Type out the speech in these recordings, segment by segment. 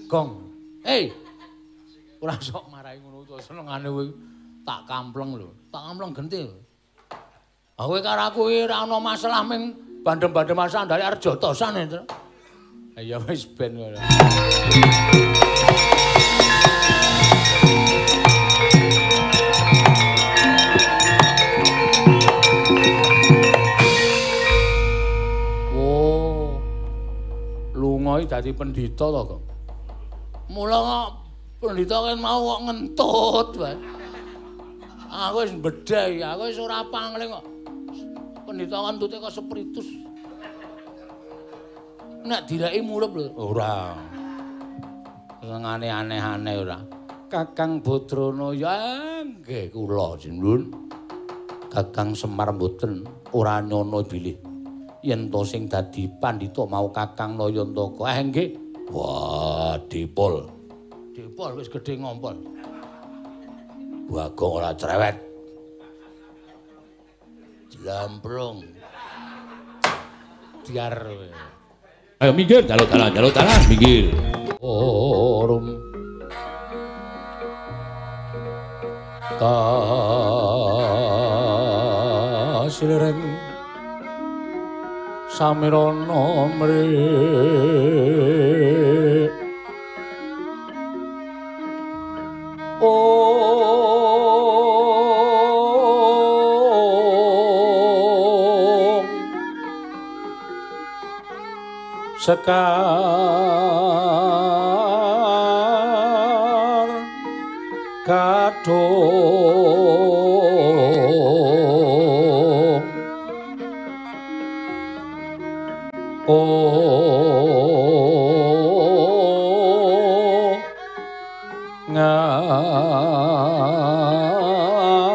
Gong. Hei. Ora sok marahi ngono to senengane kowe tak kampleng lho. Tak kampleng gentil. Ah kowe karo aku iki ora ana masalah ming bandem-bandem sandale Arjatasan to. Ya wis ben ngono. Oh. Lunga iki dadi pendhita to, Kang. Mula kok pendhita kan mau kok ngentut wae. Aku wis bedhah, aku wis ora pangling kok. Pendhita ngentute kok spiritus. Nek direki mulup lho. Ora. Sengane aneh-aneh ora. Kakang Badrana ya nggih kula jenengan. Kakang Semar mboten ora nyono bilih. Yen to sing dadi pandhita mau Kakang Nayantaka. Nggih. Wah, Dipol. Dipol wis gedhe ngompol. Bagong ora cerewet. Jlamprung. Diar kowe. Ayo minggir, jaluk dalan, minggir. Orum kasilireng samirana mrih sekar kadung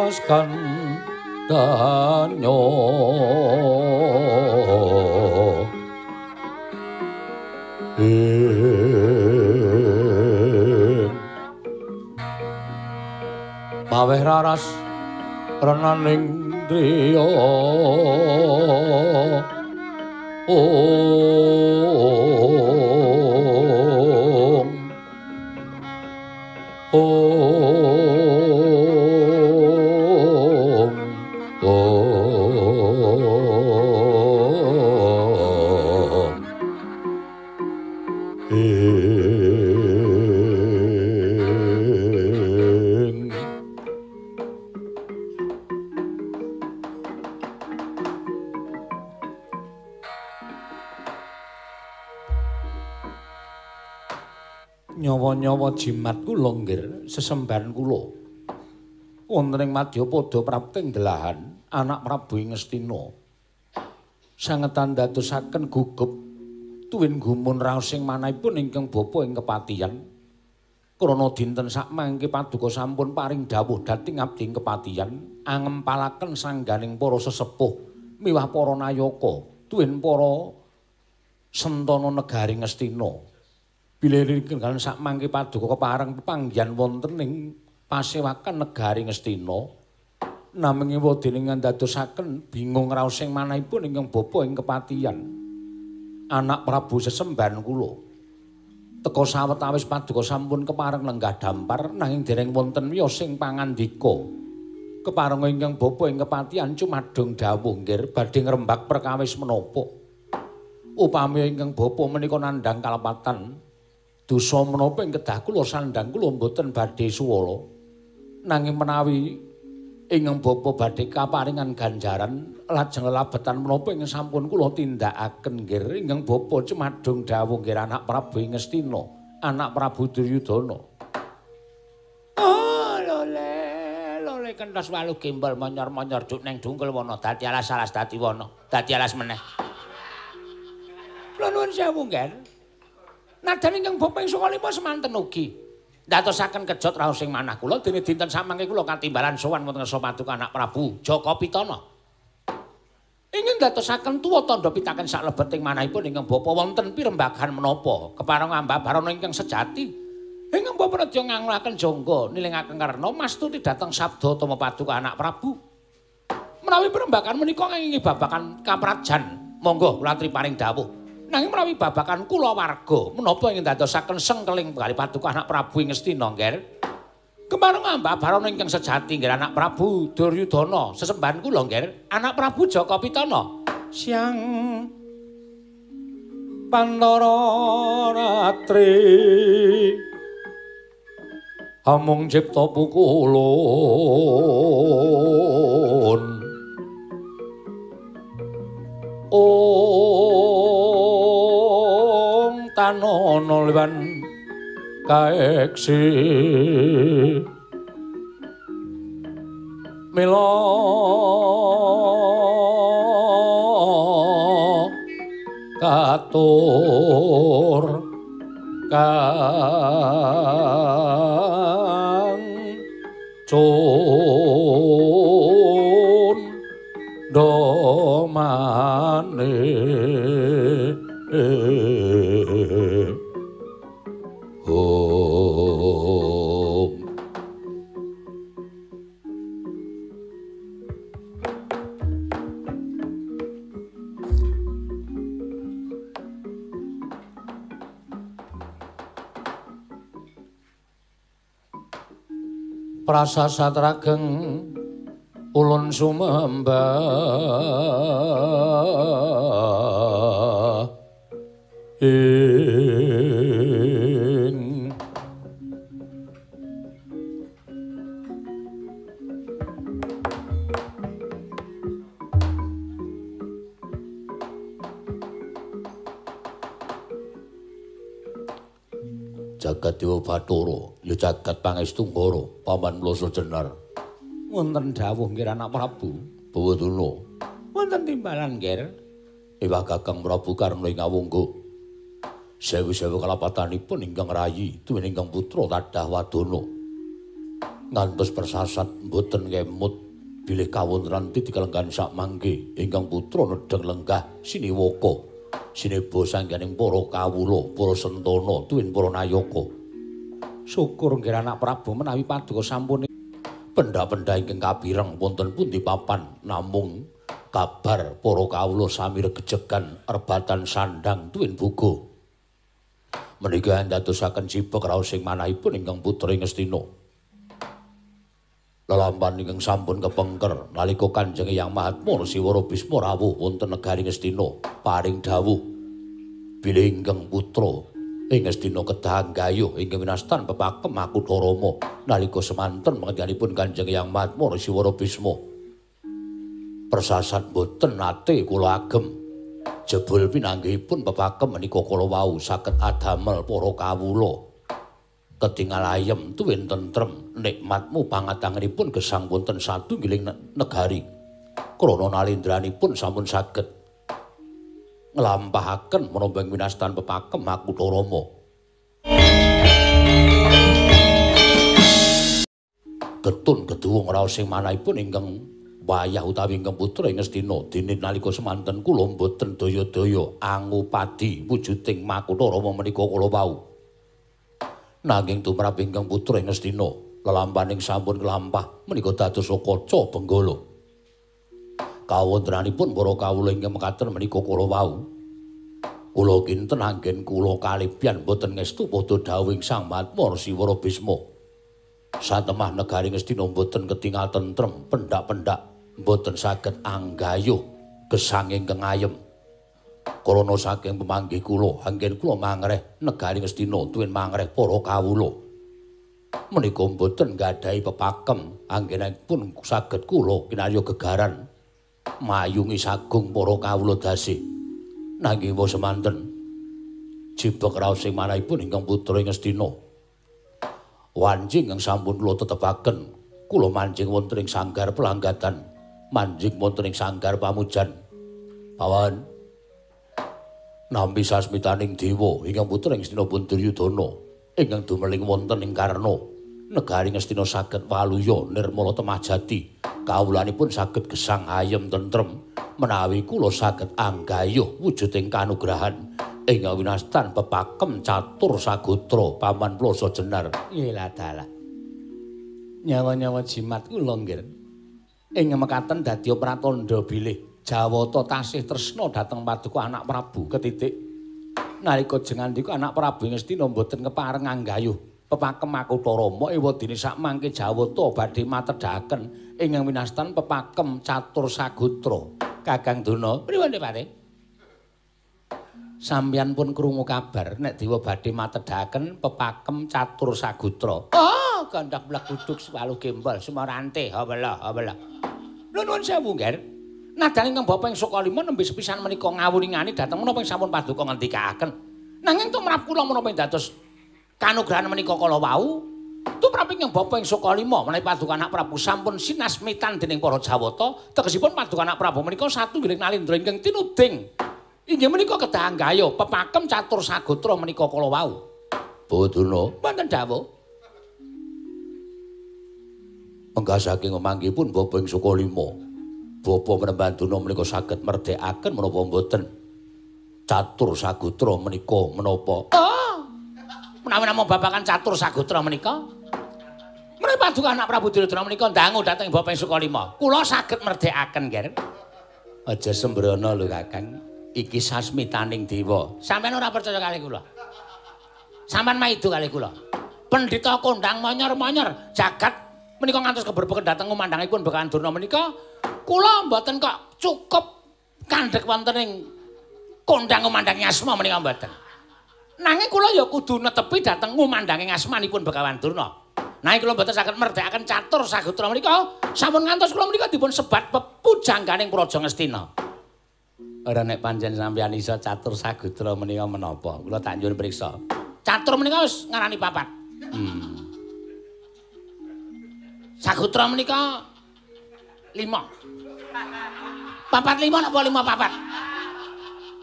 ngaskan danyo maweh raras renaning driya nyawa-nyawa jimat kula nggih sesembahan kula wonten ing Madyapada prapting delahan anak Prabu Ngastina sangetan dadosaken gugup tuwin gumun raos ing manahipun ingkang bapa ing kepatihan krana dinten sakmangke paduka sampun paring dawuh dhateng abdi ing kepatihan angempalaken sangganing para sesepuh miwah para nayaka tuwin para sentana negari Ngastina bilih kenggal sakmangke paduka kepareng pepanggihan wonten ing pasewakan negari Ngastina namung ewa dening ndadosaken bingung raos ing manahipun ingkang bapa ing kepatihan anak Prabu sesembahan kula teka sawetawis paduka sampun kepareng lenggah dampar nanging dereng wonten wiyos sing pangandika kepareng ingkang bapa ing kepatihan cumadung dawuh nggih badhe ngrembak perkawis menapa upami ingkang bapa menika nandhang kalepatan dosa menapa ing kedah kula sandhang kula mboten badhe suwala nanging menawi ingkang bapa badhe kaparingan ganjaran lajeng lelabetan menapa ing sampun kula tindakaken nggih ingkang bapa cumadung dawuh nggih anak Prabu Ngastina anak Prabu Duryudana lole kenthos walu gembol monyor-monyor juk neng dungkul wana dadi alas-alas dadi wana dadi alas meneh kula nuwun sewu nggih nadan ingkang bapa ing Sukalima semanten ugi ndatosaken kejot raos ing manah kula dene dinten samangke kula katimbalan sowan wonten Ngarsa Paduka anak Prabu Jaka Pitana ingin ndatosaken tuwa tandha pitaken saklebeting manahipun ingkang bapa wonten pirembagan menapa kepareng ambabarana ingkang sejati ingkang bapa nedya ngangulaken jangga nilingaken karna mastuti dhateng sabda Tama Paduka anak Prabu menawi pirembagan menika ngingi babagan kaprajan monggo kula atri paring dawuh Nanging menawi babakan kula warga menapa ingkang dadosaken sengkeling penggalih paduka anak Prabu ing Ngastina nggih. Kemareng ambak barana ingkang sejati nggih anak Prabu Duryudana sesembahan kula nggih anak Prabu Jaka Pitana. Siang Pandara Ratri amung cipta pukulun Om Tanono Liwan kaeksi Mila katur kang cun domane Om Prasasat rageng ulun sumembah ing jagat Dewa Bathara ya jagat pangestu Nggara paman Mlasa Jenar wonten dawuh nggih anak Prabu Bawaduna wonten timbalan nggih Ewah Kakang Prabu Karna ing Awangga sewu-sewu kalapatanipun ingkang rayi duweni ingkang putra tadah wadana ngantos persasat mboten ngemut bilih kawontenan titikelenggan sak mangke ingkang putra nedheng lenggah siniwaka sineba sangganing para kawula para sentana tuwin para nayaka syukur nggih anak Prabu menawi paduka sampun pendak-pendak ingkang kabireng wonten pundi papan namung kabar para kawula sami regejegan erbatan sandang tuwin buga menika ndadosaken cipek raos sing manahipun ingkang putra Ngastina lelampahan ingkang sampun kepengker nalika Kanjeng Hyang Mahatma Siwara Bisma rawuh wonten negari Ngastina paring dawuh bilih ingkang putra ing Ngastina kedah anggayuh ingkang winastan pepakem Makutha Rama nalika semanten panjenenganipun Kanjeng Hyang Mahatma Siwara Bisma persasat boten nate kula agem jebul pinanggihipun pepakem menika kala wau saged adamel para kawula ketingal ayem tuwin tentrem nikmatmu pangatanganipun gesang wonten satunggiling negari krana nalindranipun sampun saged nglampahaken menapa ing winastan pepakem Makutha Rama getun geduwung raos sing manahipun ingkang wayah utawi ingkang putra ing Ngastina dene nalika semanten kula mboten daya-daya angupadi wujuding Makutha Rama menika kala wau nanging tumrap ingkang putra ing Ngastina lelampahaning sampun kelampah menika dados kaca benggala kawontenanipun para kawula ingkang mekaten menika kala wau kula kinten anggen kula kalebyan boten ngestu padha dawuhing Sang Mahatma Siwara Bisma satemah negari Ngastina boten ketingal tentrem pendak-pendak boten saged anggayuh gesang ingkang ayem krana saking pemanggih kula anggen kula mangreh negari Ngastina tuwin mangreh para kawula menika boten gadhahi pepakem anggenipun saged kula kinarya gegaran mayungi sagung para kawula dasih nanging wa semanten jibek raos sing manahipun ingkang putra ing Ngastina wanjing yang sampun kula tetepaken kula manjing wonten ing sanggar pelanggatan manjing wonten ing sanggar pamujan pawan nampi sasmitaning dewa ingkang putra ing Ngastina Duryudana ingkang dumeling wonten ing Karna negari Ngastina saged waluya nirmala temajati kawulanipun saged gesang ayem tentrem menawi kula saged anggayuh wujuding kanugrahan ing winastan pepakem catur sagotra paman Mlasa Jenar ilah dalah nyawa-nyawa jimat kula nggih ing mekaten dadi pratandha bilih Jawata tasih tresna dhateng paduka anak Prabu ketitik Nalika jengandika anak Prabu Ngastina mboten kepareng anggayuh pepakem Makutha Rama ewadene sak mangke Jawata badhe matedhaken ingkang winastan pepakem Catur Sagotra. Kakang Duna, pripun Pati? Sampeyan pun krungu kabar nek dewa badhe matedhaken pepakem Catur Sagotra. Oh, gandak blaguduk swalu gembol sumarante. Hawala. Nuwun sewu, Nger. Nadyan ingkang Bapak ing Sukalima nembe sepisan menika ngawuringani dhateng menapa ing sampun paduka ngendikaken. Nanging tumrap kula menapa ing dados kanugrahan menika kala wau, tumrap ingkang Bapak ing Sukalima menawi paduka anak Prabu sampun sinasmitan dening para Jawata, tegesipun paduka anak Prabu menika satunggiling nalindra ingkang tinuding. Inggih menika kedah anggaya pepakem Catur Sagotra menika kala wau. Boduna, mboten dawuh. Enggak saking memanggipun Bapak ing Sukalima. Bapak Mrembanduna menika saged merdekaken menapa mboten? Catur Sagotra menika menapa? Oh. Menawi namung babagan Catur Sagotra menika, menawi paduka anak Prabu Duryudana menika ndangu dhateng Bapak ing Sukalima, kula saged merdekaken, Nger. Aja sembrono lho, Kakang. Iki sasmitaning dewa. Sampeyan ora percaya kali kula? Sampeyan maido kali kula. Pendhita kondang monyor-monyor jagat menika ngantos keberbeken dhateng kumandhangipun Bekawan Durna menika. Kula mboten kok cukup kandhek wonten ing kondang ngumandhangi asma menika mboten. Nanging kula ya kudu netepi dhateng ngumandhangi asmanipun Bekawan Durna. Nanging kula mboten saged merdekaken Catur Sagotra menika sampun ngantos kula menika dipun sebat pepujangganing Praja Ngastina. Ora nek pancen sampeyan iso Catur Sagotra menika menapa? Kula tak nyuwun priksa. Catur menika wis ngarani papat. Sagotra menika 5. Papat 5 napa 5 papat?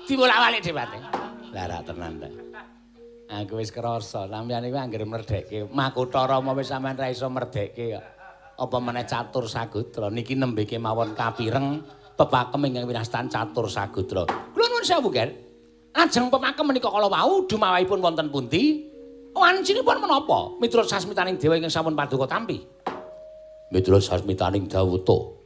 Dibolak-balik debate. Lah ra tenan ta. Aku wis krasa sampeyan iku anggere merdhekke Makutha Rama wis sampeyan ra iso merdhekke kok. Apa meneh Catur Sagotra niki nembe kemawon kapireng pepakem ingkang winastan Catur Sagotra. Kula nuwun sewu, Ger. Lajeng pepakem menika kala wau dumawahipun wonten pundi? Wancinipun menapa? Miturut sasmitaning dewa ingkang sampun paduka tampi. Miturut sasmitaning Jawata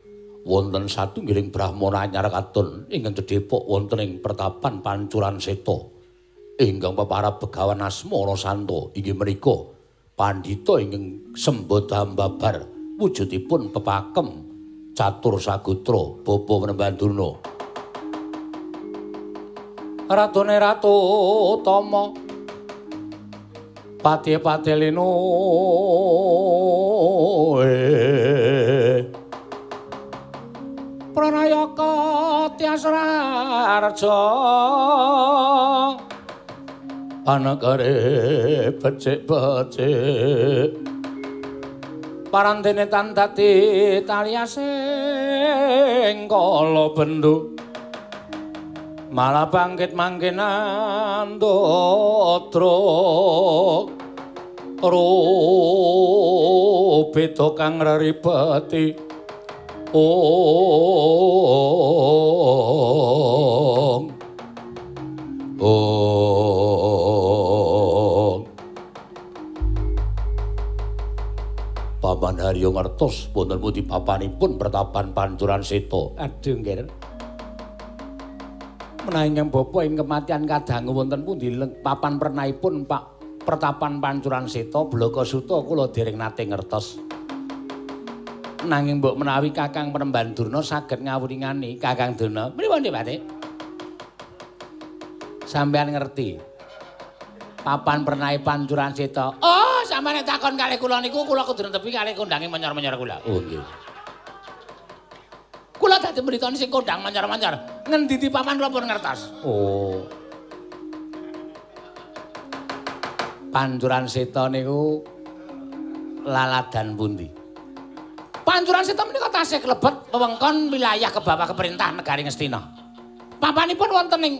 wonten satunggiling Brahmana anyar kadon ingkang dedhepok wonten ing pertapan Pancuran Seta ingkang peparab Begawan Asmara Santa inggih menika pandhita ingkang sembada mbabar wujudipun pepakem Catur Sagotra Bapa Mrembanduna. Ratune Ratu Tama Patih-patih lino Pranayaka Tyasrarja Panegare becik-becik Parantene tan dadi taliasing kala bendu malah bangkit mangkenan dotra rupita kang reribeti Paman Haryo ngertos wonten pundi papanipun pertapan Pancuran Seta. Aduh nggih. Menawi Bapak ing kematian kadangu wonten pundi papan pernahipun Pak pertapan Pancuran Seta Blakasuta kula dereng nate ngertos. Nanging mbok menawi Kakang Mrembandurna saged ngawuringani Kakang Duna. Pripun Pati? Sampeyan ngerti papan pernahe Pancuran Seta. Oh, sampeyan takon kalih kula niku kula kudu netepi kalih kondange menyor-menyor kula. Oh nggih. Kula dadi mritani sing kondang mancar-mancar. Ngendi di papan kula pun ngertos. Oh. Pancuran Seta niku laladan pundi? Pancuran Seta menika tasih klebet wewengkon wilayah kebawah keperintah Negari Ngastina. Papanipun wonten ing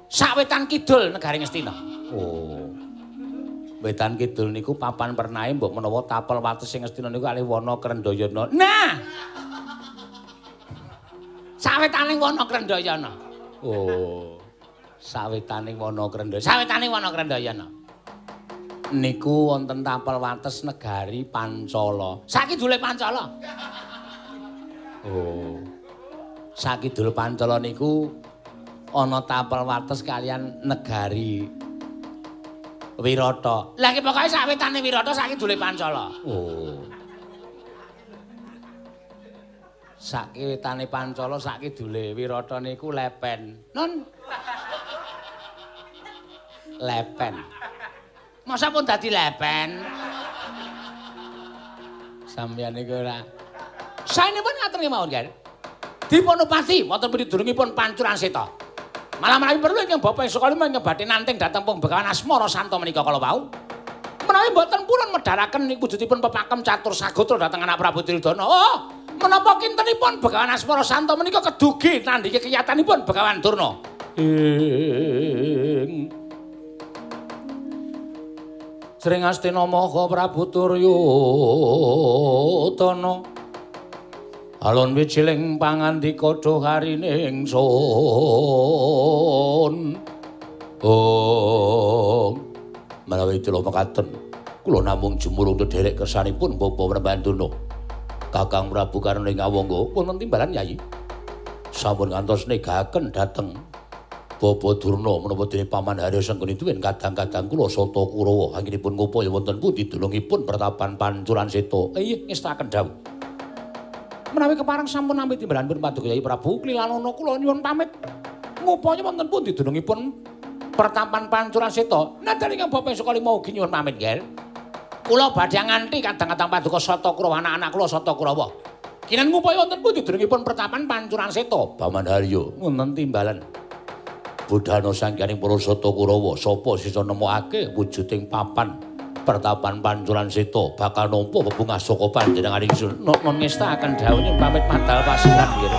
sawetan kidul Negari Ngastina. Oh. Wetan kidul niku papan pernahe mbok menawa tapel wates sing Ngastina niku kalih wana Krendayana. Nah. Sawetaning wana Krendayana. Oh. Sawetaning wana Krendayana. Sawetaning wana Krendayana. Niku wonten tapel wates negari Pancala. Sakidule Pancala. Oh. Sakidul Pancala niku ana tapel wates kalian negari Wirata. Lah iki pokoke sawetane Wirata saiki dule Pancala. Oh. Sakwetane Pancala saiki dule Wirata niku lepen. Nun. Lepen. Masa pun dadi lepen? Sampeyan niku ora. Saenipun ngaten mawon, Kan. Dipun upati wonten pidurungipun pancuran seta. Malah menawi perlu ingkang Bapak Sekali ingkang badhe nanting dhateng Pung Begawan Asmara Santa menika kala wau. Menawi mboten purun medharaken wujudipun pepakem catur sagotra dhateng anak Prabu Tridana. Oh, menapa kintenipun Begawan Asmara Santa menika kedugi nandhiki kiyatanipun Begawan Durna? Sring Astina Maha Prabu Duryudana alon wiciling pangandika dhaharine ingsun. Oh, menawi kula mekaten, kula namung jumurung dhederek kersanipun Bapak Prabanduna. Kakang Prabu Karna Ngawangga wonten timbalan Yayi. Sampun ngantos negaken dhateng Bapak Durna menapa dene Paman Harya Sengkuni tuwin kadang-kadang kula Sata Kurawa anggenipun ngupaya wonten pundi dunungipun pertapan Pancuran Seta. Inggih ngestaken dawuh. Menawi kepareng sampun nampi timbalanipun Paduka Yayi Prabu Klilanana kula nyuwun pamit ngupaya wonten pundi dunungipun pertapan Pancuran Seta. Nadyan ingkang Bapak Sekali mau ugi nyuwun pamit nggih. Kula badhe nganti kadang-kadang Paduka Sata Kurawa anak-anak kula Sata Kurawa. Kinen ngupaya wonten pundi dunungipun pertapan Pancuran Seta. Paman Harya wonten timbalan budhana sangganing para Sata Kurawa sapa sisa nemokake wujuding papan pertapan Pancuran Seta bakal nampa bebungah saka panjenengan ingsun. Non ngestaken dawuhipun pamit madal pasiran nggih.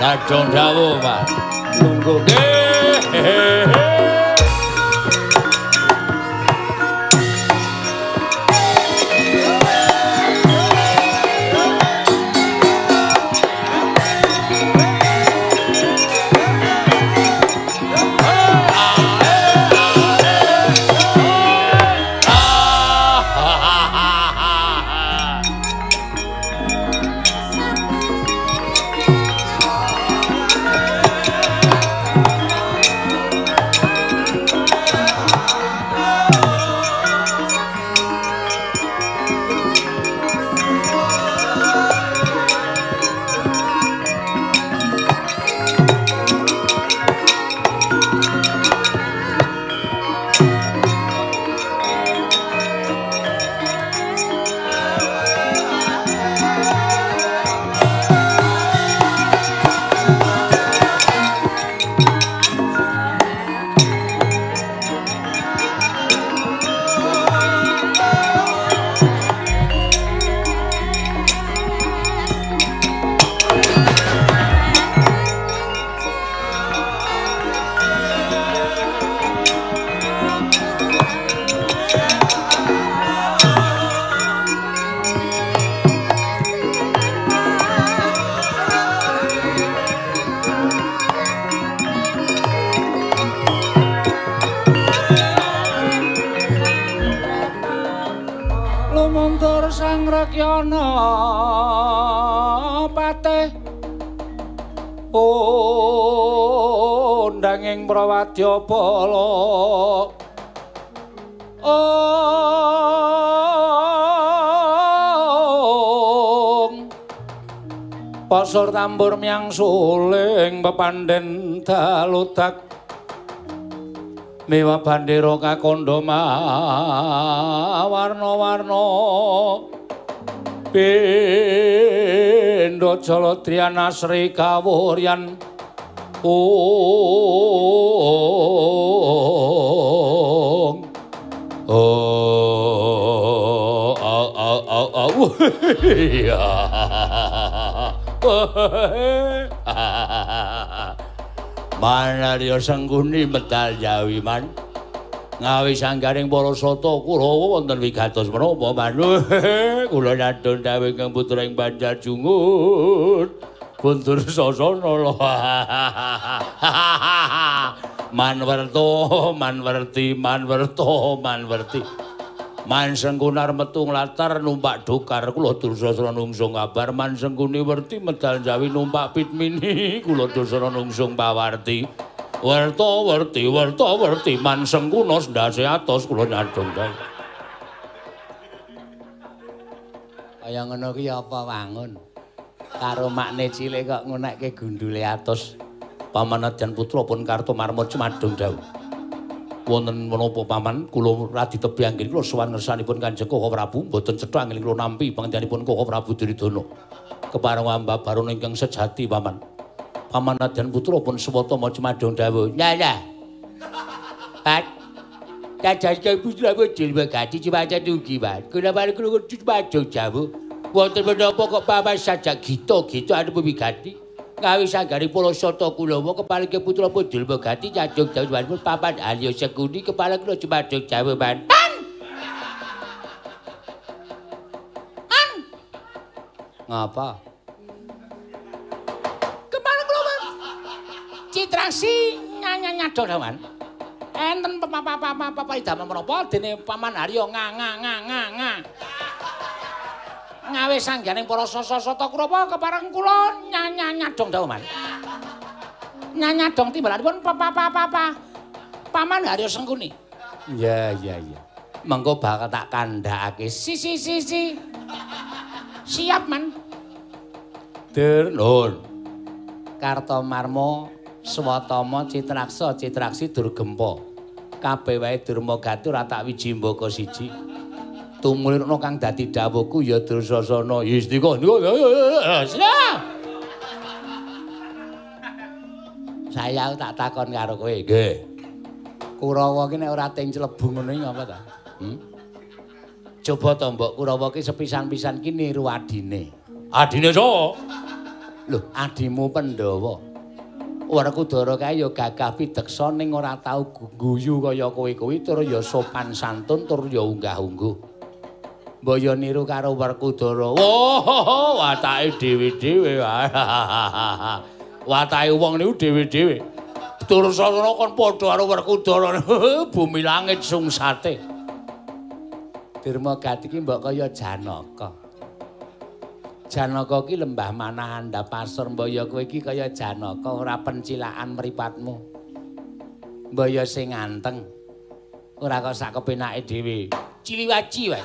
Kadung dawuh, Mas. Lungguhke. Rekyana patih undanging Prawadyabala pasur tambur miang suling pepandhen daludak miwa bandera kakandha warna-warna pindha jalatriyan asri kawuryan Manarya Sengkuni medal Jawi man ngawi sanggaring para sata Kurawa wonten wigatos menapa manuk kula nyadhon dawuh ingkang putra ing Banjar Jungut Guntur Sasana manwerti Man Sengkunar metu nglatar numpak dokar kula Dursasana nungsung kabar Man Sengkuni werti medal Jawi numpak Pitmini kula Dursasana nungsung pawarti werti Man Sengkuna ndase atos kula nyadhong kae kaya ngono ki apa wangun karo makne cilik kok ngunekke gundule atos pamanadyan putra pun Kartomarma cemadhong dawuh wonten menapa paman kula radi tebi anggen kula sowan ngersanipun Kanjeng Koko Prabu mboten cetha anggen kula nampi pangandhanipun Koko Prabu Duryudana kepareng ambabaron ingkang sejati paman pamanadyan putra pun swata maca madhong dawuh nyala Pak Kajaske putra bodil megati cipacan ugi Pak kula pareng kula madhong dawuh wonten menapa kok paman sajak gita anu pemigati ngawi sanggaring para sata Kulawa kepaling putra bodil megati nyadhong dawuh paman Arya Sengkuni kepala kula cemadhong dawuh man ngapa kepala kula man Citraksi nyadhong dawuh man enten papa menapa dene paman Arya ngawe sangganing para sata Kurawa kepareng kula nyadhong dawuh man. Nyadhong timbalanipun Paman Arya Sengkuni. Iya. Mengko bakal tak kandhakake. Siap man. Nuhun. Kartomarma Swatama Citraksi Durgempa. Kabeh wae Durmagati ora tak wiji mbaka siji. Tumulirna kang dadi dawuhku ya Dursasana Yustika saya tak takon karo kowe nggih Kurawa ki nek ora teng clebu ngono iki ngapa ta coba to mbok Kurawa ki sepisan-pisan ki niru adine sapa lho adimu Pandhawa Werkudara kae ya gagah pideksa ning ora tau guyu kaya kowe-kowe tur ya sopan santun tur ya unggah-ungguh Mbaya niru karo Werkudara. Oh, watake dhewe-dhewe. Watake wong niku dhewe-dhewe. Dursasana kon padha karo Werkudara. Bumi langit sungsate. Durmagati ki mbok kaya Janaka. Janaka ki lembah manah andhap pasur mbaya kowe iki kaya Janaka ora pencilakan mripatmu. Mbaya sing anteng. Ora kok sak kepenake dhewe. Ciliwaci wae.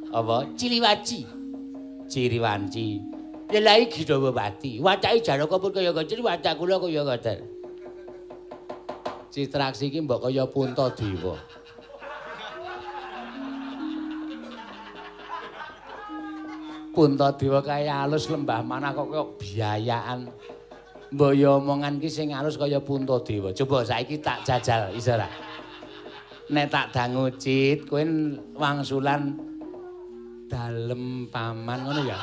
Apa? Ciliwaci. Ciriwanci. Lha iki Dawapati. Wacake Janaka pun kaya ngoten, wacak kula kaya ngoten. Citraksi iki mbok kaya Puntadewa. Puntadewa kaya alus lembah manah kok biayaan. Mbaya omongan ki sing alus kaya Puntadewa. Coba saiki tak jajal iso ra? Nek tak dangu Cit, kowe wangsulan dalem paman ngono ya.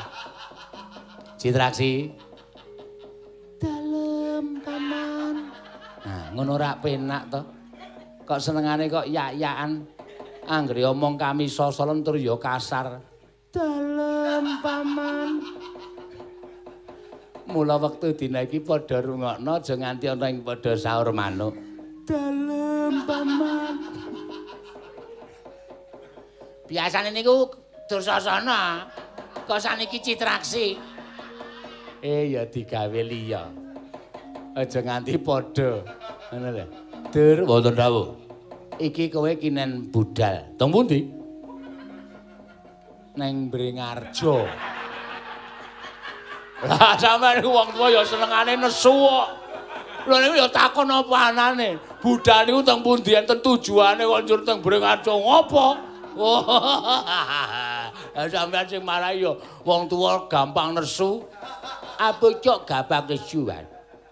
Citraksi. Dalem paman. Nah, ngono ora penak to. Kok senengane kok yak-yakan. Anggere omong kami sosolen tur ya kasar. Dalem paman. Mula wektu dina iki padha rungokno aja nganti ana ing padha sahur manuk. Dalem paman. Biasane niku Dursasana. Kok saniki Citraksi. Ya digawe liya. Aja nganti padha. Ngono lho. Dur wonten dawuh. Iki kowe kinen budal. Teng pundi? Neng Bringarjo. Lah sampeyan wong tuwa ya senengane nesu kok. Lha niku ya takon apa anane. Budal niku teng pundi enten tujuane kok njur teng Bringarjo ngopo? Lah sampeyan sing marahi ya wong tuwa gampang nesu. Apa cok gabak nesu kan.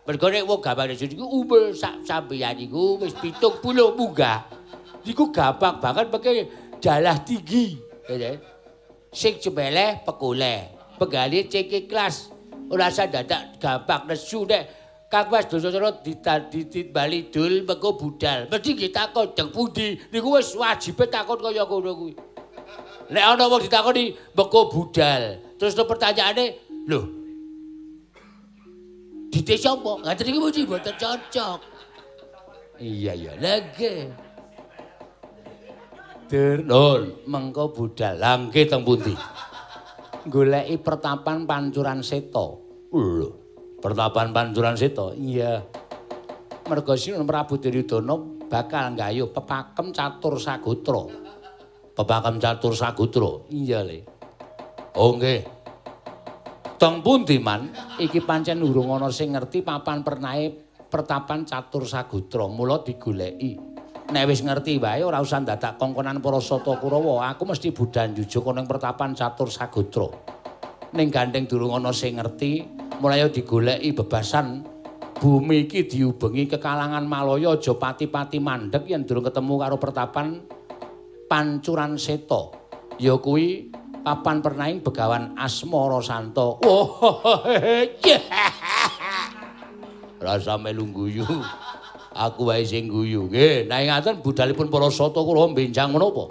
Mergo nek wong gabak nesu niku umur sampeyan niku wis 70 munggah. Niku gabak banget pakai dalah tinggi. Sing jembeleh pekoleh. Pegali cek kelas. Ora usah dadak gabak nesu nek Kang Mas Dosasana dititbali dul mengko budal. Mesti ditakon teng pundi. Niku wis wajibe takon kaya ngono kuwi. Nek ana wong ditakoni mengko budal. Terus pertanyaane, lho. Dite sapa? Ngaten iki mesti mboten cocok. Iya ya, lagi. Nun, mengko budal. Lah nggih teng pundi? Goleki pertapan Pancuran Seta. Lho, pertapan Pancuran Seta? Iya. Merga Sinun Prabu Duryudana bakal nggayuh pepakem catur sagotra. Pepakem catur sagotra. Iya, Le. Oh, nggih. Teng pundi man? Iki pancen urung ana sing ngerti papan pernahe pertapan catur sagotra. Mula digoleki. Nek wis ngerti wae ora usah dadak kongkonan para Sata Kurawa. Aku mesti budal njujuk ning pertapan catur sagotra. Ning gandeng durung ana sing ngerti, mulai digoleki bebasan bumi iki diubengi kekalangan Malaya aja pati-pati mandeg yen durung ketemu karo pertapan Pancuran Seta. Ya kuwi papan pernaing Begawan Asmara Santa. Rasa melu guyu. Aku wae sing guyu. Nggih, nek ngaten budalipun para Sata kula benjang menapa?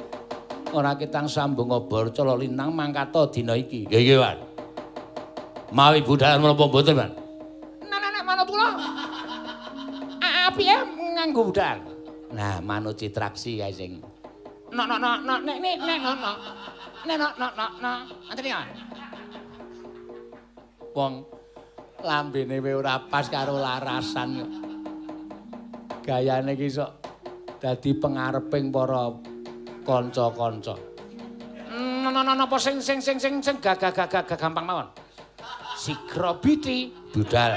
Ora ketang sambung Barca Linang mangkata dina iki. Nggih, nggih, Wan. Mawi budalan menapa mboten, Wan? Nek manut kula. Piye nganggo budal? Nah, manut Citraksi kae sing. Nek. Anten ya. Wong lambene wae ora pas karo larasan. Gayane iki sok dadi pengareping para kanca-kanca. Napa sing gampang mawon. Sigra biti budal.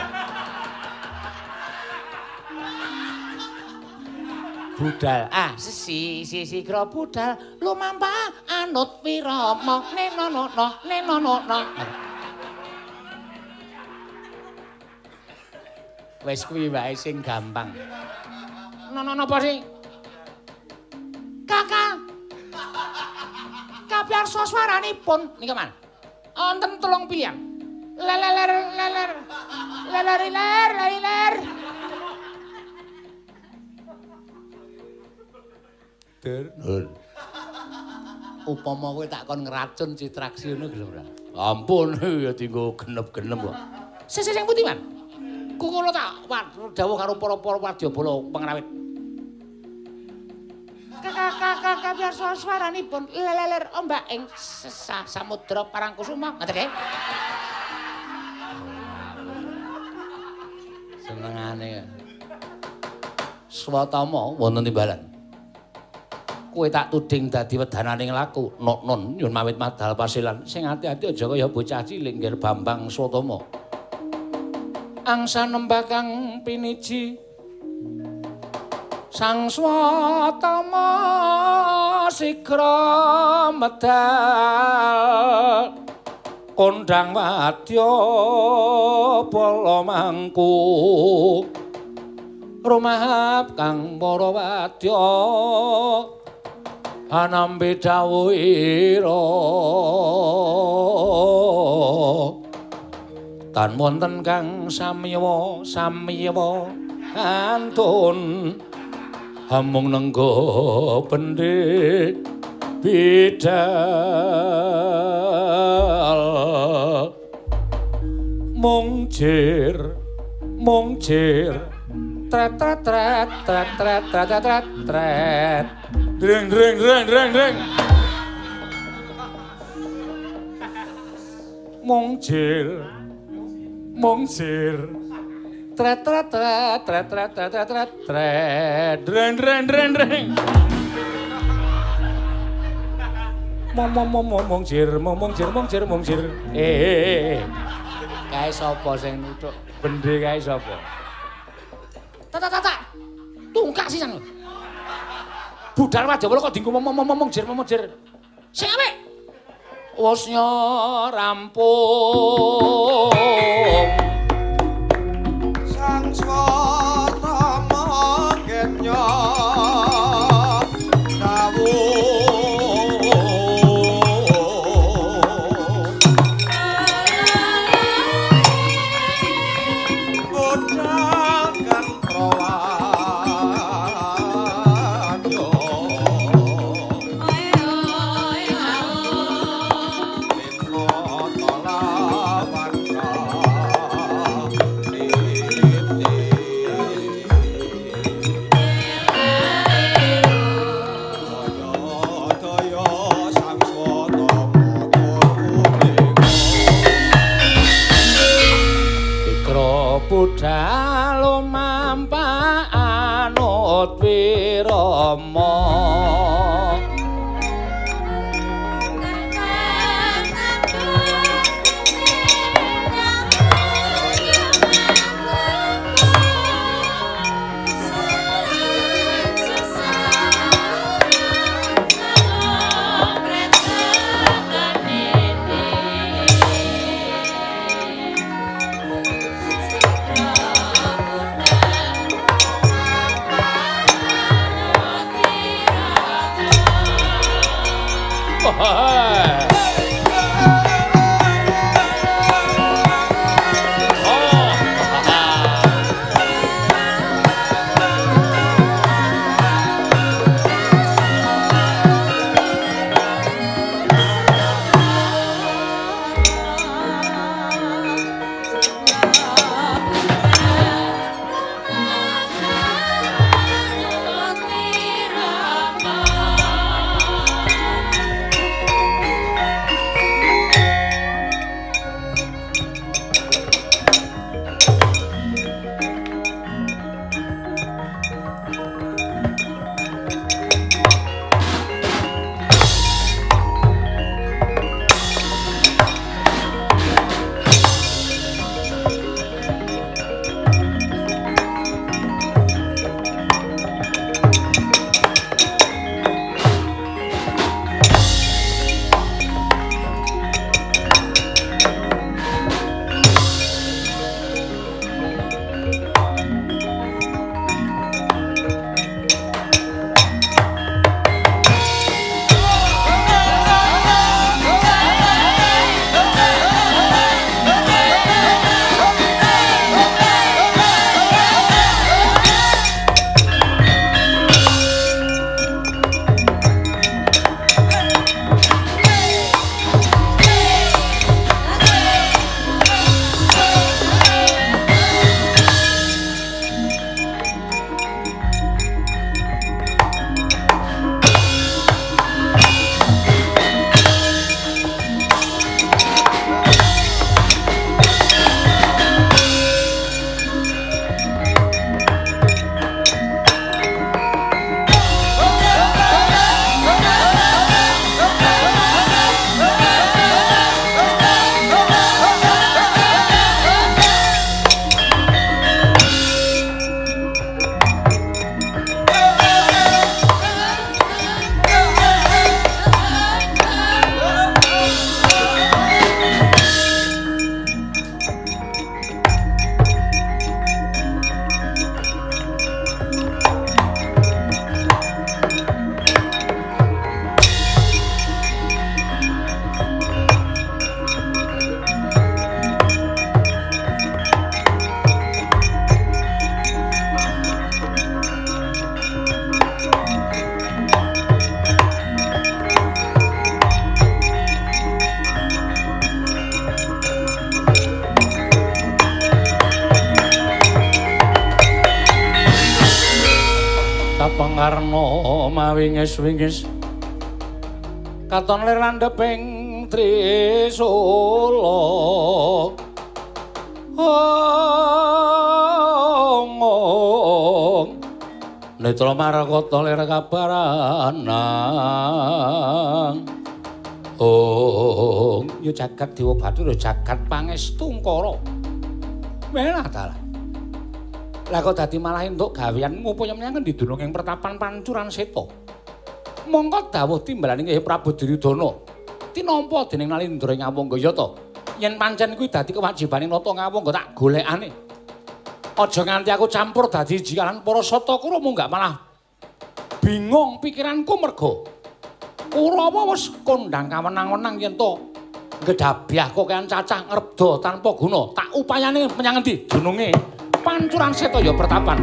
Budal. Sigra budal lumampah anut wirama nenono. Wis kuwi wae sing gampang. Napa sih? Kakak. Kapiarsa swaranipun nika man. Wonten 3 pilihan. Leler. Nun. Upama kowe tak kon ngracun Citraksi ngono gelem ora? Ampun ya dienggo genep-genep kok. Sing pundi man? Kula tak dawuh karo para wadyabala pengrawit. Kapiarsa swaranipun leler ombak ing samudra Parangkusuma. Ngoten nggih. Senengane. Swatama wonten timbalan. Kowe tak tuding dadi wedananing laku. Non nyun mawit madal pasilan. Sing ati-ati aja kaya bocah cilik nggih Bambang Swatama. Angsa nembah kang piniji Sang Swatama sigra medal kondang wadya bala mangku rumahap kang para wadya anambe dawuhira tan wonten kang samiwa antun hamung nenggo pendhe bidal mungcir tret dreng Mongjir. Tret tret tret tret tret tret tret tret tret dren dren dren dren. Mongjir. Kae sapa sing nuthuk bendhe kae sapa? Tak. Tungkak sisan. Budal Wadawala kok dienggo mongjir. Sing apik. Wis rampung. Sang swata mangenya budal mampa anut wirama Pangarno mawingis-wingis katon lir landheping Trisula ngomong Netra Marakata lir kabaranang ya jagat Dewa Bathara jagat pangestu Ngkara melah dalah lah kok dadi malah entuk gawean ngupaya menyang ngendi dunung ing pertapan Pancuran Seta mongko dawuh timbalan ing Prabu Duryudana tinampa dening Nalindra Ngawangga ya ta yen pancen kuwi dadi kewajibaning Nata Ngawangga tak golekane aja nganti aku campur dadi jikalan para Satakura mung gak malah bingung pikiranku merga Kurawa wis kondhang kawenang-wenang yen to nggedabyah kokean cacah ngrebda tanpa guna tak upayane menyang endi dununge Pancuran Seta ya pertapan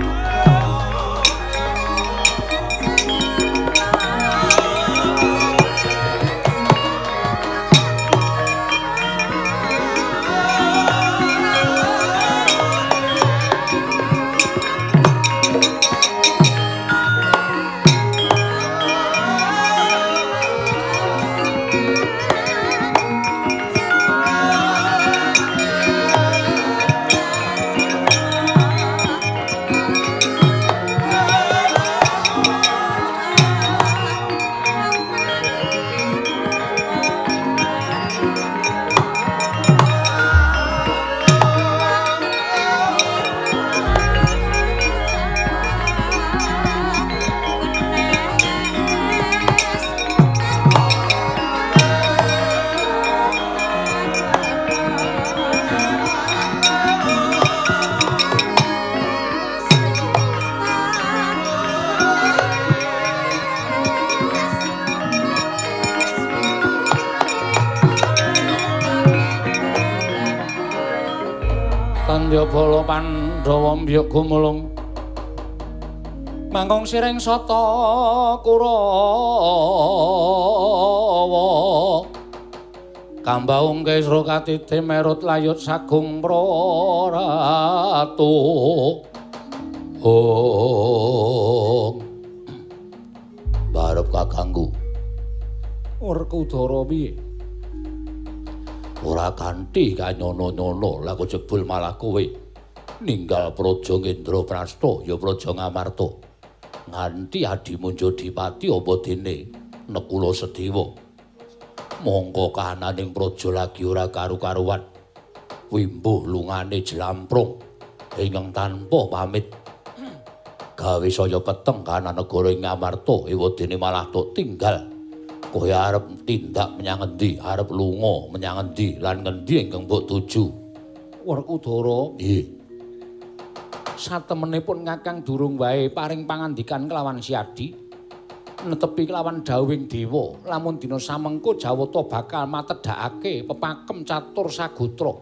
Bala Pandhawa mbiyok gumulung mangkong siring sata Kurawa kambaung kesra katiti merut layut sagung praratu barep kakangku Werkudara piye ora kanthi kanyono-nyono lah kok jebul malah kowe ninggal Praja Ngendraprastha ya Praja Ngamarta nganti adimu Jodipati apa dene Nekula Sedewa mongko kahananing praja lagi ora karu-karuan wimbuh lungane jlamprung ingkang tanpa pamit gawe saya peteng kana negara Ngamarta ewadene malah tok tinggal kowe arep tindak menyang endi, arep lunga menyang endi lan ngendi ingkang mbok tuju? Werkudara. Nggih. Satemenipun Kakang durung wae paring pangandikan kelawan Siadi, netepi kelawan dawuhing dewa, lamun dina samengko Jawata bakal matedhakake pepakem catur sagutra.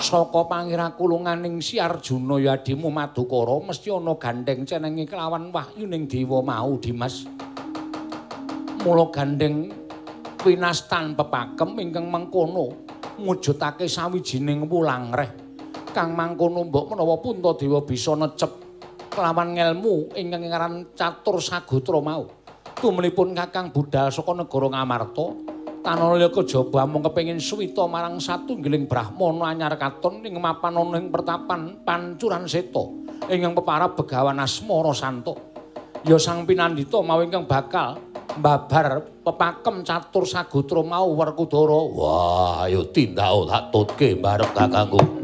Saka pangirakulunganing Si Arjuna ya adimu Madukara mesti ana gandeng cenenge kelawan wahyuning dewa mau Dimas. Mula gandeng winastan pepakem ingkang mengkono mujudake sawijining wulang reh kang mangkono mbok menawa Puntadewa bisa necep kelawan ngelmu ingkang ngaran catur sagutra mau tumenipun Kakang budal saka negara Ngamarta tanala kejaba mung kepengin suwita marang satunggiling brahmana anyar katon ing mapan ana ing pertapan Pancuran Seta ingkang peparab Begawan Asmara Santa ya sang pinandhita mau ingkang bakal mbabar pepakem catur sagutra mau Werkudara. Wah, ayo tindak tak tutke mbarep kakangku.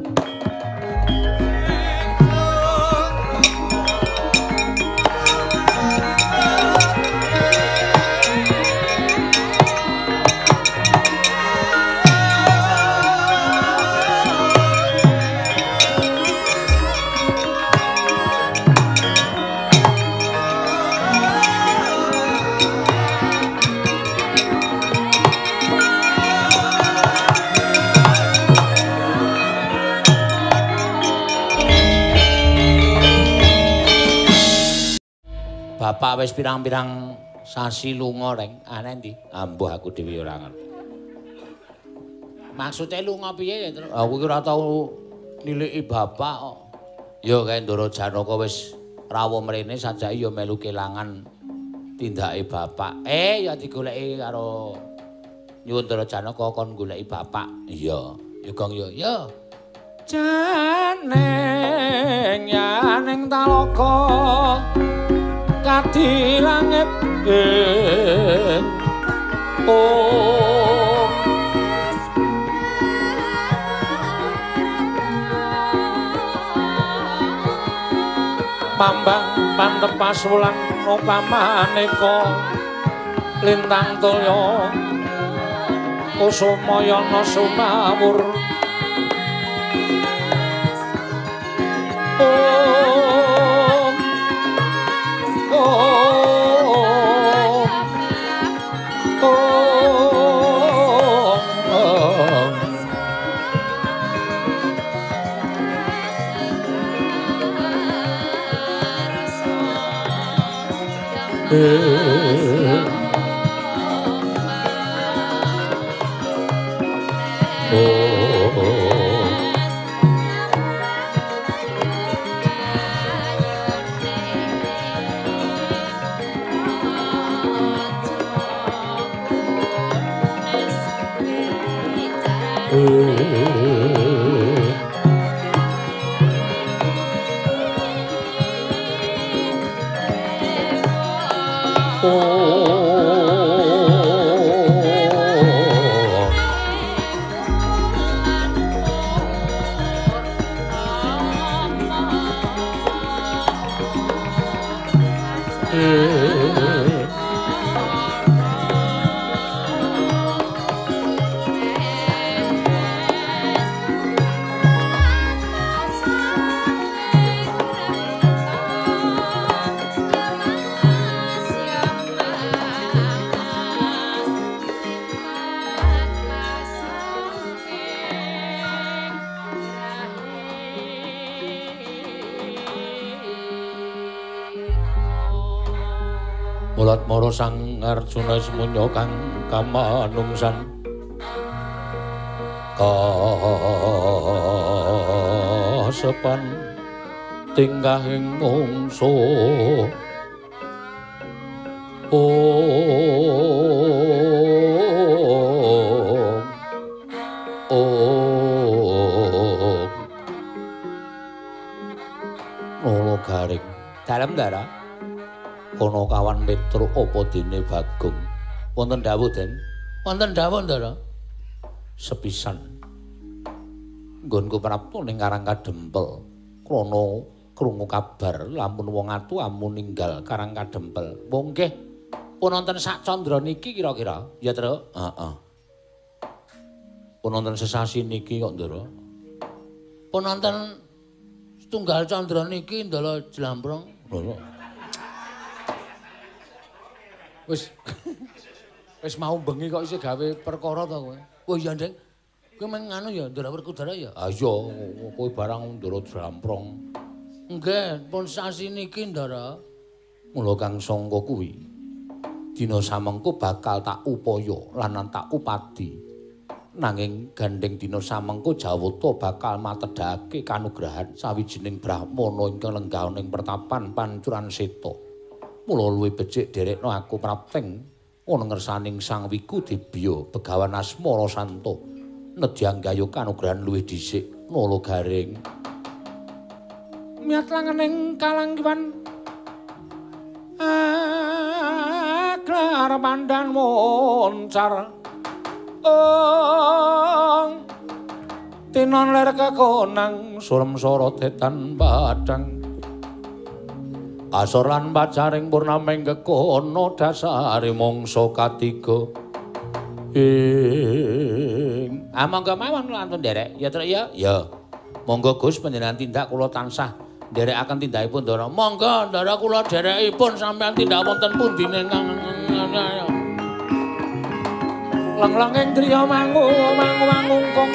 Bapak wis pirang-pirang sasi lunga reng. Ana endi? Ambuh aku dhewe ora ngerti. Maksude lunga piye, Tru? Aku ora tau niliki bapak kok. Ya kae Ndara Janaka wis rawuh mrene sajake ya melu kelangan tindake bapak. Ya digoleki karo Nyuwun Ndara Janaka kon goleki bapak. Iya, ya Gong ya. Ya. Janeng yaning talaga kadi langit Mambang pantepas wulan upamaneka lintang toya kusumayana sumawur Mulat-mara Sang Arjuna semunya kang kamanungsan kasepan tingkahing mungsu Nolo garing dalem Ndara kono kawan Petro apa dene Bagong wonten dawuh Den wonten dawuh Ndara sepisan nggonku prapta ning Karang Kadempel krana krungu kabar lamun wong atu amun ninggal Karang Kadempel mung nggih pun wonten sak candra niki kira-kira ya Tru heeh pun wonten sesasi niki kok Ndara pun wonten setunggal candra niki ndala jlamprong Wis mau bengi kok isih gawe perkara to kowe. Oh iya, Ndeng. Kowe meng anu ya, Ndara Werkudara ya? Ah iya, kowe barang Ndara Jlamprong. Nggih, pun sasi niki, Ndara. Mula Kang Sangka kuwi dina samengko bakal tak upaya lan tak upadi. Nanging gandeng dina samengko Jawata bakal matedhake kanugrahan sawijining brahmana ingkang lenggah ning pertapan Pancuran Seta. Mula luwih becik derekno aku prapting ana ngersaning Sang Wiku Dibya Begawan Asmara Santa nedyang gayo kanugrahan luwih dhisik nala garing miat langening kalanggiwan aklar pandan moncar tinon ler kekonang surem sorot etan badang asor lan pacaring purnaming kekono dasare mangsa katiga monggo mawon lantun nderek ya Truk ya ya monggo Gus panjenengan tindak kula tansah nderekaken tindakipun Ndara monggo Ndara kula derekipun sampeyan tindak wonten pundi ingkang lang-langing driya mangungkung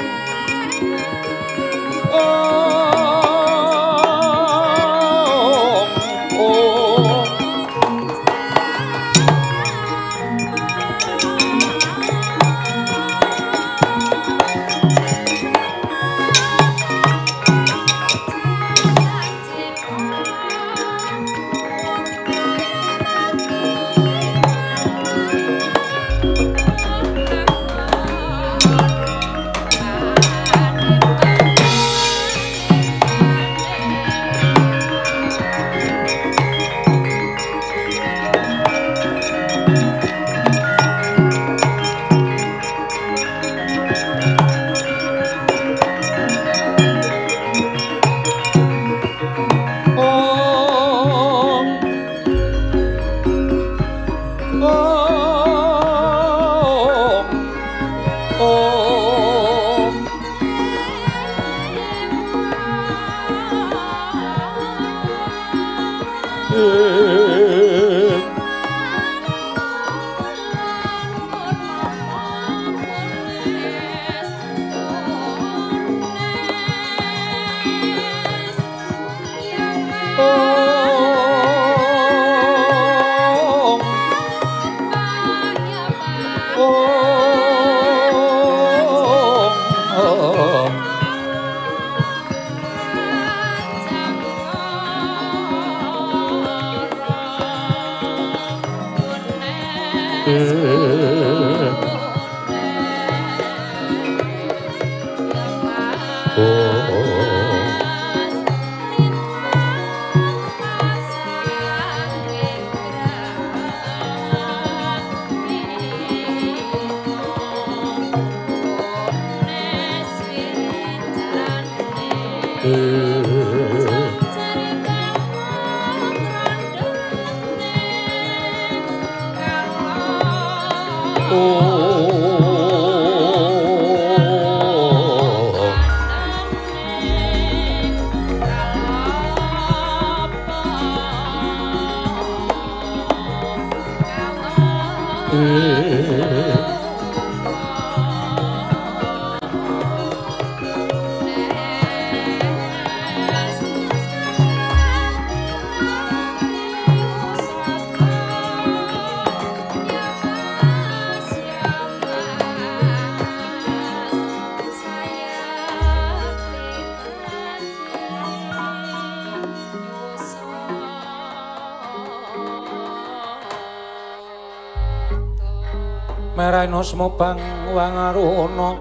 Meraina semobang wangaruna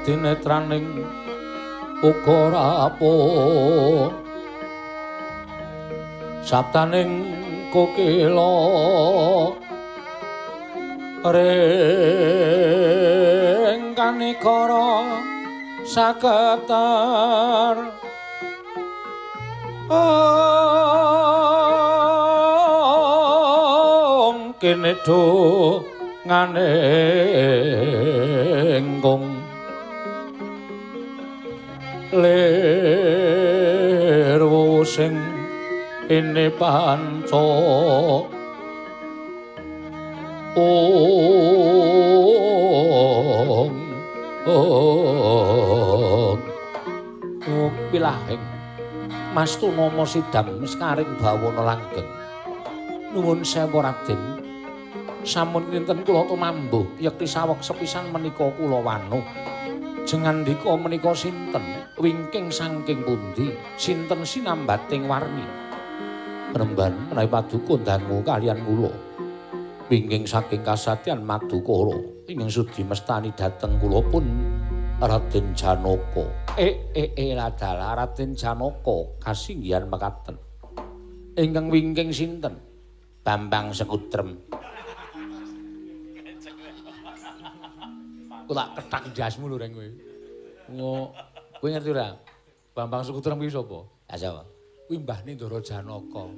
dinetraning uga rapuh sabtaning kokila ring kanikara saketar kene do nganenggung lirwu sing ini panca pilahing Mastuna Sidam sekaring bawana langgeng nuwun sewu Raden sampun kinten kula tumambuh yekti saweg sepisan menika kula wanuh jengandika menika sinten wingking saking pundi sinten sinambating warni Remban menawi paduka dangu kalian kula wingking saking kasatyan Madukara ingkang sudi mestani dhateng kula pun Raden Janaka ladala Raden Janaka kasinggihan mekaten ingkang wingking sinten Bambang Sekutrem. Kok tak ketak jasmu lho reng kowe. Kowe ngerti ora? Bambang Sekutrem kuwi sapa? Ha sapa? Kuwi mbahne Ndara Janaka.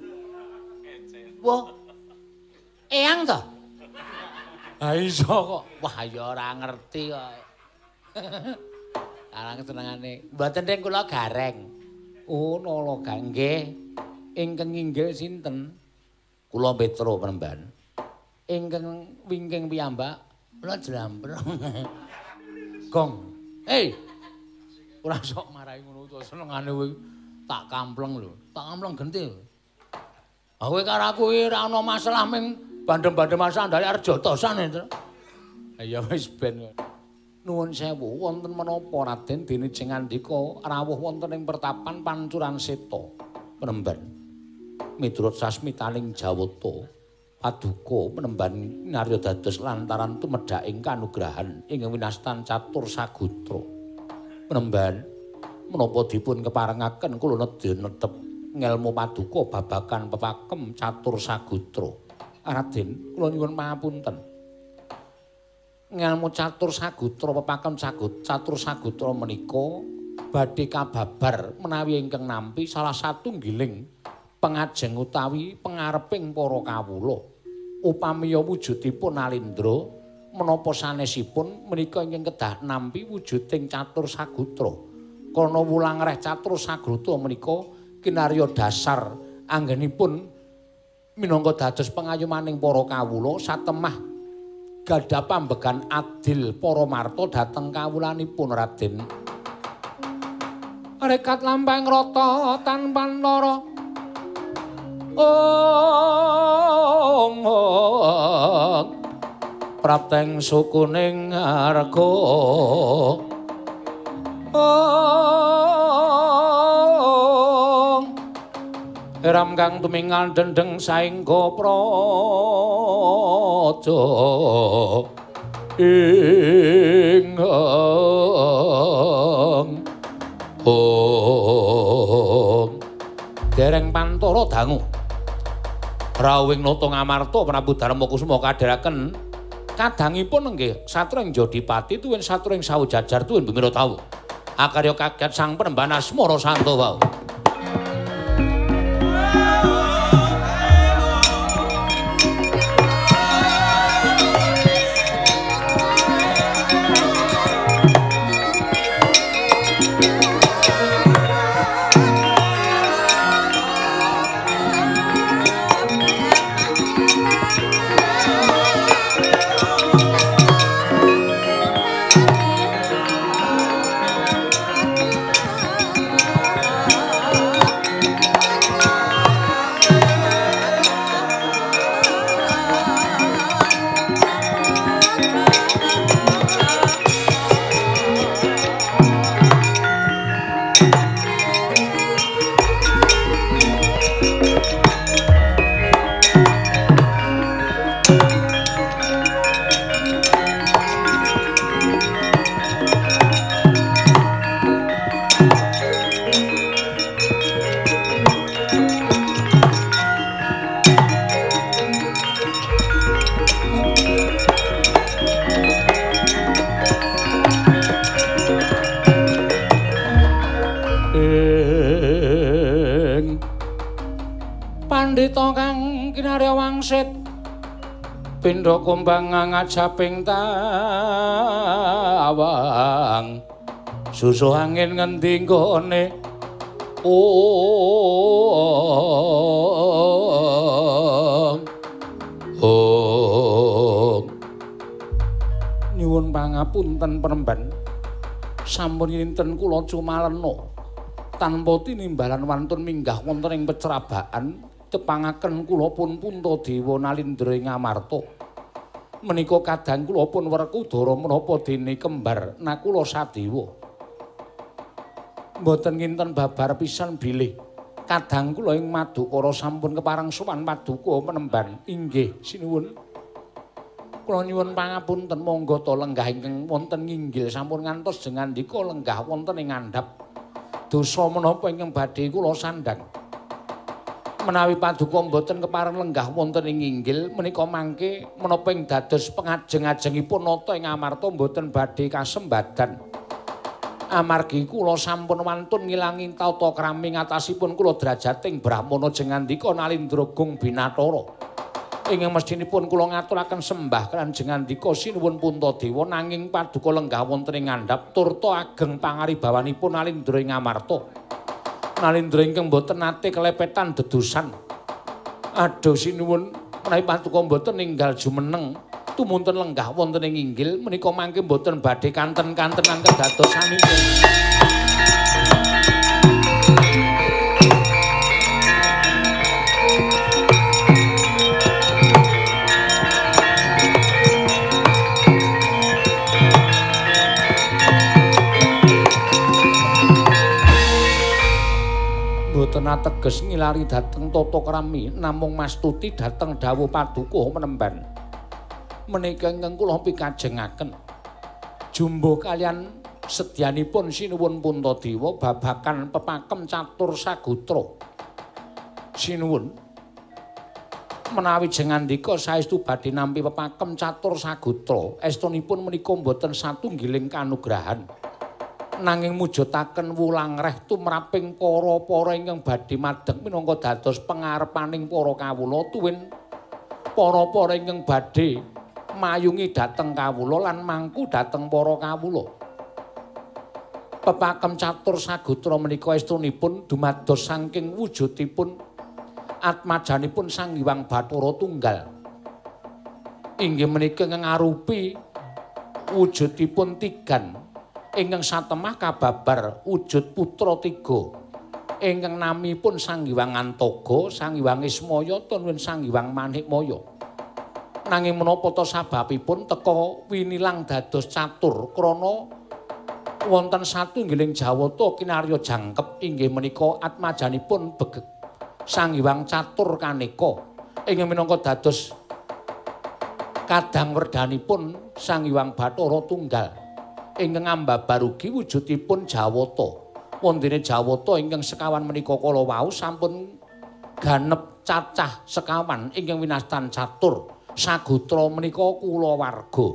Wah. Eyang to? Ha iso kok. Wah ya ora ngerti kok. Alang senengane. Mboten ring kula gareng. Oh nala nggih. Ingkang inggih sinten? Kula Petro Penemban. Ingkang wingking piyambak kula Jlambrong. Gong. Hei. Ora sok marahi ngono to senengane kowe tak kampleng lho. Tak kampleng gentil. Ah kowe karo aku ora ana masalah ming bandem-bandem sandale Arjatosan to. Ha ya wis ben. Nuwun sewu wonten menapa Raden dene jeng andika rawuh wonten ing pertapan Pancuran Seta Penemban. Miturut sasmitaning Jawata paduka Penemban narya dados lantaran tumedhaking kanugrahan ing winastan catur sagutra. Penemban menapa dipun keparengaken kula nedya netep ngelmu paduka babagan pepakem catur sagutra. Raden kula nyuwun pangapunten. Ngelmu catur sagutra pepakem catur sagutra menika badhe kababar menawi ingkang nampi salah satunggiling pengajeng utawi pangareping para kawula upamiya wujudipun Alindra menapa sanesipun menika ingkang kedah nampi wujuding catur sagutra kana wulang reh catur sagutra menika kinarya dasar anggenipun minangka dados pengayumaning para kawula satemah gadah pambegan adil para marta dhateng kawulanipun Raden. Rekat lampahing rata tanpa lara. Prapteng sukuning arga. Ram kang tumingal dendeng saengga praja ing dereng pantara dangu rawing nata ngamarta Prabu Darmakusuma kadharaken kadangipun nggih satring Jodipati tuwin satring Sawojajar tuwin bumira tawu akarya kaget sang penemban asmara santa wau. Pandhita kang kinarya wangsit pindha kumbang ngajaping tawang susuh angin ngendi nggone nyuwun pangapunten Penemban sampun dinten kula cumalena tanpa tinimbalan wantun minggah wonten ing pecerabakan tepangaken kula pun Puntadewa Nalindra ing Ngamarta menika kadang kula pun Werkudara menapa dene kembar Nakula Sadewa mboten kinten babar pisan bilih kadang kula ing Madukara sampun kepareng sowan Paduka Penemban inggih sinuwun kula nyuwun pangapunten monggo to lenggah ingkang wonten nginggil sampun ngantos jengandika lenggah wonten ing ngandhap dosa menapa ingkang badhe kula sandhang menawi Paduka mboten kepareng lenggah wonten ing inggil menika mangke menapa ing dados pengajeng-ajengipun nata ing Amarta mboten badhe kasembadan amargi kula sampun wantun ngilangi tata krami ngatasipun kula drajating Brahmana jengandika Nalindra Gung Binathara ingkang mestinipun kula ngaturaken sembah kan jengandika sinuwun Puntadewa nanging Paduka lenggah wonten ing ngandhap turta ageng pangaribawanipun Nalindra ing Amarta Nalindra ingkang boten nate kelepetan dedosan. Aduh sinuwun menawi Paduka boten ninggal jumeneng tumunten lenggah wonten ing inggil menika mangke boten badhe kanten-kantenan kedadosanipun. Boten ateges ngilari dhateng tata krami namung mastuti dhateng dawuh Paduka Penemban menika ingkang kula pikajengaken jumbo kalian sedyanipun sinuwun Puntadewa babagan pepakem catur sagutra sinuwun menawi jengandika saestu badhe nampi pepakem catur sagutra estunipun menika boten satunggiling kanugrahan nanging mujudaken wulang reh tumraping para-para ingkang badhe madheng minangka dados pangarepaning para kawula tuwin para-para ingkang badhe mayungi dhateng kawula lan mangku dhateng para kawula. Pepakem catur sagutra menika estunipun dumados saking wujudipun atmajanipun Sang Hyang Bathara Tunggal. Inggih menika ngarupi wujudipun tigan ingkang satemah kababar wujud putra tiga ingkang namipun Sang Hyang Antaga, Sang Hyang Ismaya lan Sang Hyang Manikmaya. Nanging menapa ta sababipun teka winilang dados catur krana wonten satunggiling jawata kinarya jangkep inggih menika atmajanipun Sang Hyang Catur Kaneka ingkang minangka dados kadang werdanipun Sang Hyang Bathara Tunggal ingkang ambabarugi wujudipun Jawata. Wondene Jawata ingkang sekawan menika kala wau sampun ganep cacah sekawan ingkang winastan catur sagutra menika kulawarga.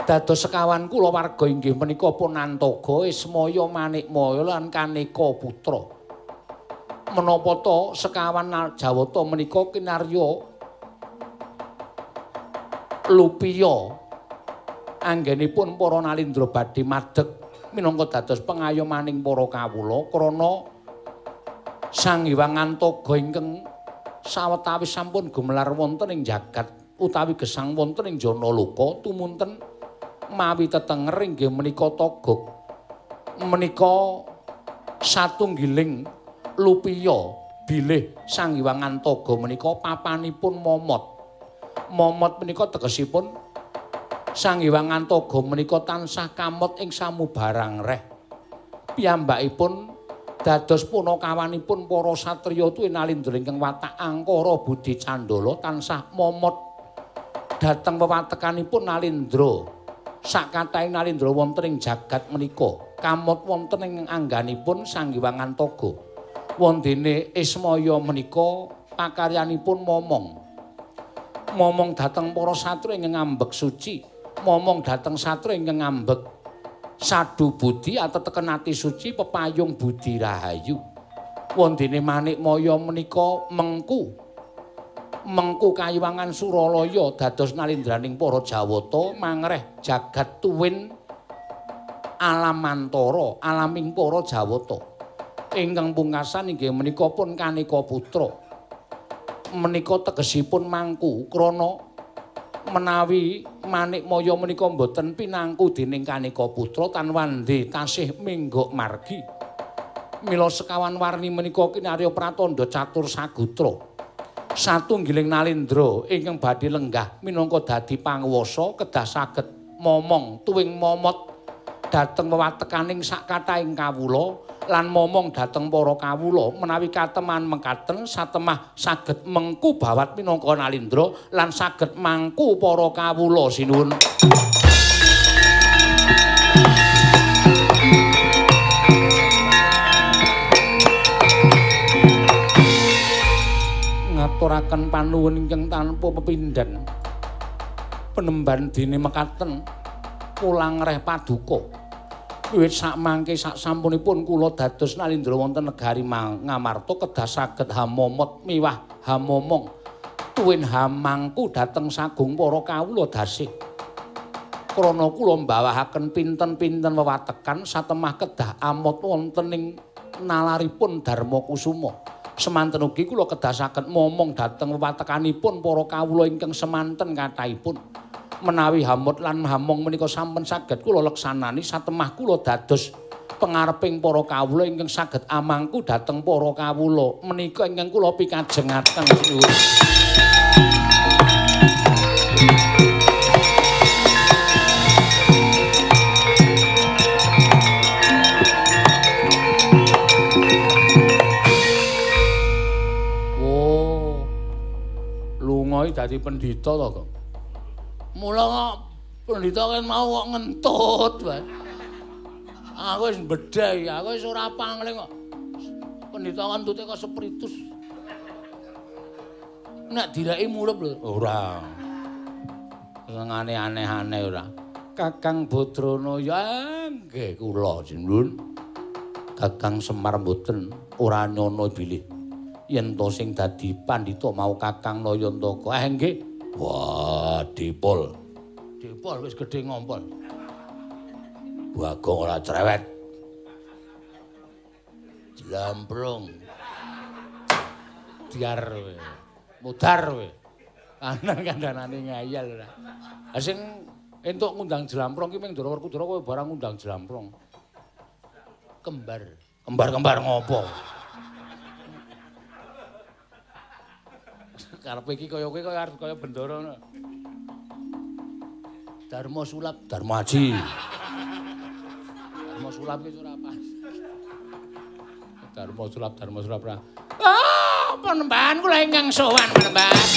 Dados sekawan kulawarga inggih menika Ponantaka, Ismaya, Manikmaya lan Kaneka putra. Menapa ta sekawan Jawata menika kinarya lupiya anggenipun para nalindra badhe madeg minangka dados pengayomaning para kawula krana Sang Hyang Antaga ingkang sawetawis sampun gumelar wonten ing jagat utawi gesang wonten ing Janaloka tumunten mawi tetenger inggih menika Togog. Menika satunggiling lupiya bilih Sang Hyang Antaga menika papanipun momot. Momot menika tegesipun Sang Hyang Antaga menika tansah kamot ing samubarang reh. Piyambakipun dados punakawanipun para satriya tuwin nalindra ingkang watak angkara budi candala tansah momot dhateng wewatekanipun nalindra sakathahing nalindra wonten ing jagat menika kamot wonten ing angganipun Sang Hyang Antaga. Wondene Ismaya menika pakaryanipun momong dhateng para satriya ingkang ngambek suci, momong dhateng satriya ingkang ngambek sadu budi ateteken ati suci pepayung budi rahayu. Wondene Manikmaya menika mengku kayuwangan Suralaya dados nalindraning para Jawata mangreh jagat tuwin alamantara alaming para Jawata. Ingkang pungkasan inggih menika pun Kaneka putra. Menika tegesipun mangku krana menawi Manikmaya menika boten pinangku dening Kaneka putra tan wandhe tasih menggok margi. Mila sekawan warni menika kinarya pratandha catur sagutra. Satunggiling nalindra ingkang badhe lenggah minangka dadi panguwasa kedah saged momong tuwing momot dhateng wewatekaning sakathahing kawula lan momong dhateng para kawula menawi kateman mekaten satemah saged mengku bawat minangka nalindra lan saged mangku para kawula sinuwun. Ngaturaken panuwun ingkang tanpa pepindhan penemban dene mekaten pulang reh paduka. Wiwit sak mangke sak sampunipun kula dados nalindra wonten negari Ngamarta kedah saged hamomot miwah hamomong tuwin hamangku dhateng sagung para kawula dasih. Krana kula mbawahaken pinten-pinten wewatekan satemah kedah amot wonten ing nalaripun Dharma Kusuma. Semanten ugi kula kedah saged momong dhateng wewatekanipun para kawula ingkang semanten kathahipun. Menawi hamut lan hamong menika sampun saged kula leksanani satemah kula dados pangareping para kawula ingkang saged amangku dhateng para kawula menika ingkang kula pikajengaken sinuwun. Oh, lunga dadi pendhita to, Kang? Mula kok pendhita kan mau kok ngentut wae. Aku wis bedhai, aku wis ora pangling kok. Pendhita ngentute kok spiritus. Nek direki murep lho. Ora. Sing aneh-aneh ora. Kakang Badrana ya nggih kula jenengan. Kakang Semar mboten ora nyono bilih. Yen to sing dadi pandhita mau Kakang Nayantaka. Nggih. Wah, Dipol. Dipol wis gedhe ngompol. Bagong ora cerewet. Jlamprung. Diar kowe. Mudar kowe. Kandhan-kandhanane ngayal ora. Ha sing entuk ngundang jlamprung ki ming Ndara Werkudara kowe barang ngundang jlamprung. Kembar. Kembar-kembar ngopo? Karepe iki kaya kowe kaya arep kaya bendara ngono. Dharma sulap, Dharma Haji. Dharma sulap iki ora pas. Darma sulap pra. Ah, penembahan kula ingkang sowan penembahan.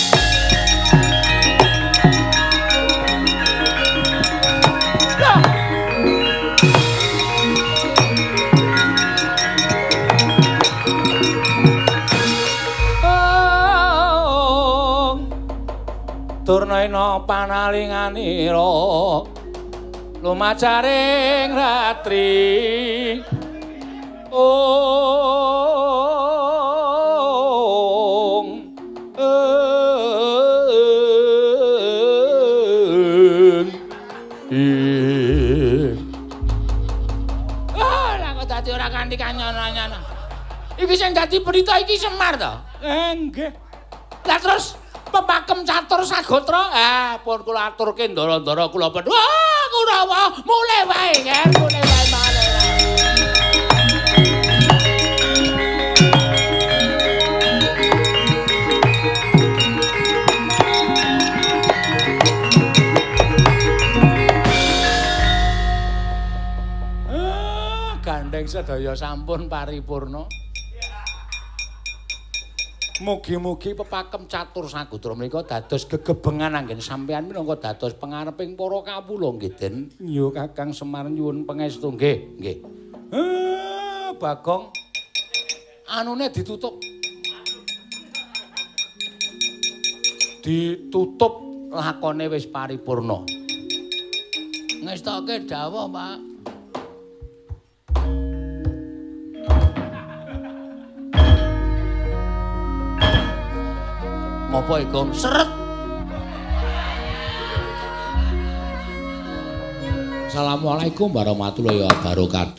Durnaena panalinganira lumacaring ratri lah kok dadi ora kanthi kanyana-nyana. Iki sing dadi berita iki Semar to? Nggih. Lah terus Pepakem Catur Sagotra, pun kula aturke ndara-ndara kula ben. Wah, Kurawa, mulai wae, Nger, mulai wae maneh. Gandeng sedaya sampun paripurna. Mugi-mugi Pepakem Catur Sagotra menika dados gegebengan anggen sampeyan minangka dados pangareping para kawula nggih, Den. Ya Kakang Semar nyuwun pangestu nggih, nggih. Bagong anune ditutup. Ditutup lakone wis paripurna. Ngestoke dawuh, Pak. Apa iku? Seret. Assalamualaikum warahmatullahi wabarakatuh.